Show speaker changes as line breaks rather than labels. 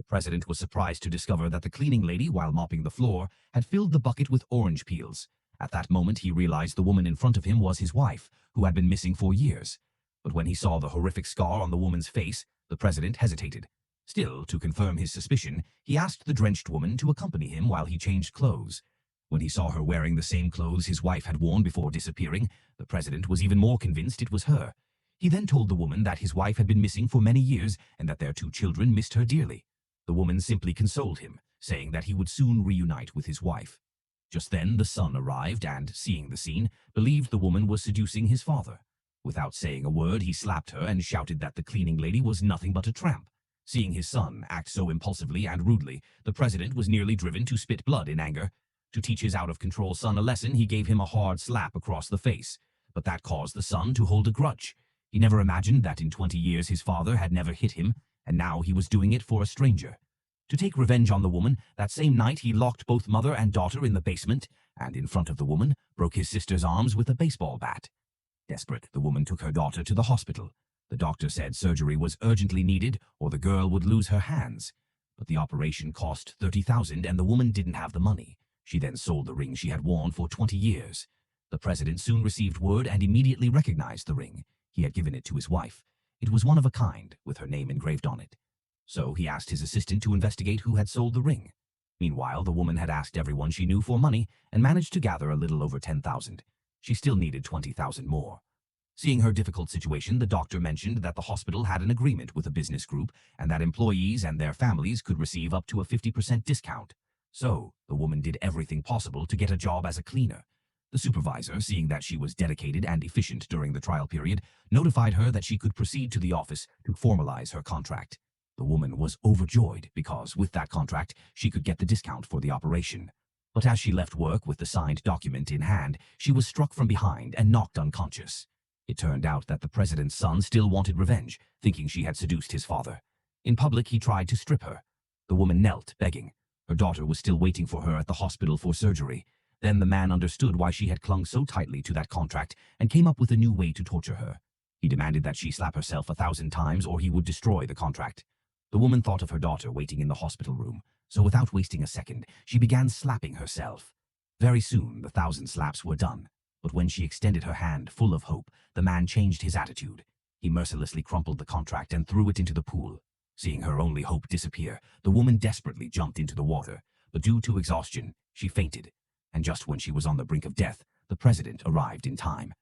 president was surprised to discover that the cleaning lady, while mopping the floor, had filled the bucket with orange peels. At that moment, he realized the woman in front of him was his wife, who had been missing for years. But when he saw the horrific scar on the woman's face, the president hesitated. Still, to confirm his suspicion, he asked the drenched woman to accompany him while he changed clothes. When he saw her wearing the same clothes his wife had worn before disappearing, the president was even more convinced it was her. He then told the woman that his wife had been missing for many years and that their 2 children missed her dearly. The woman simply consoled him, saying that he would soon reunite with his wife. Just then, the son arrived and, seeing the scene, believed the woman was seducing his father. Without saying a word, he slapped her and shouted that the cleaning lady was nothing but a tramp. Seeing his son act so impulsively and rudely, the president was nearly driven to spit blood in anger. To teach his out-of-control son a lesson, he gave him a hard slap across the face. But that caused the son to hold a grudge. He never imagined that in 20 years his father had never hit him, and now he was doing it for a stranger. To take revenge on the woman, that same night he locked both mother and daughter in the basement, and in front of the woman, broke his sister's arms with a baseball bat. Desperate, the woman took her daughter to the hospital. The doctor said surgery was urgently needed or the girl would lose her hands. But the operation cost $30,000 and the woman didn't have the money. She then sold the ring she had worn for 20 years. The president soon received word and immediately recognized the ring. He had given it to his wife. It was one of a kind, with her name engraved on it. So he asked his assistant to investigate who had sold the ring. Meanwhile, the woman had asked everyone she knew for money and managed to gather a little over $10,000. She still needed $20,000 more. Seeing her difficult situation, the doctor mentioned that the hospital had an agreement with a business group and that employees and their families could receive up to a 50% discount. So, the woman did everything possible to get a job as a cleaner. The supervisor, seeing that she was dedicated and efficient during the trial period, notified her that she could proceed to the office to formalize her contract. The woman was overjoyed because, with that contract, she could get the discount for the operation. But as she left work with the signed document in hand, she was struck from behind and knocked unconscious. It turned out that the president's son still wanted revenge, thinking she had seduced his father. In public, he tried to strip her. The woman knelt, begging. Her daughter was still waiting for her at the hospital for surgery. Then the man understood why she had clung so tightly to that contract and came up with a new way to torture her. He demanded that she slap herself 1,000 times or he would destroy the contract. The woman thought of her daughter waiting in the hospital room, so without wasting a second, she began slapping herself. Very soon, the 1,000 slaps were done. But when she extended her hand, full of hope, the man changed his attitude. He mercilessly crumpled the contract and threw it into the pool. Seeing her only hope disappear, the woman desperately jumped into the water, but due to exhaustion, she fainted. And just when she was on the brink of death, the president arrived in time.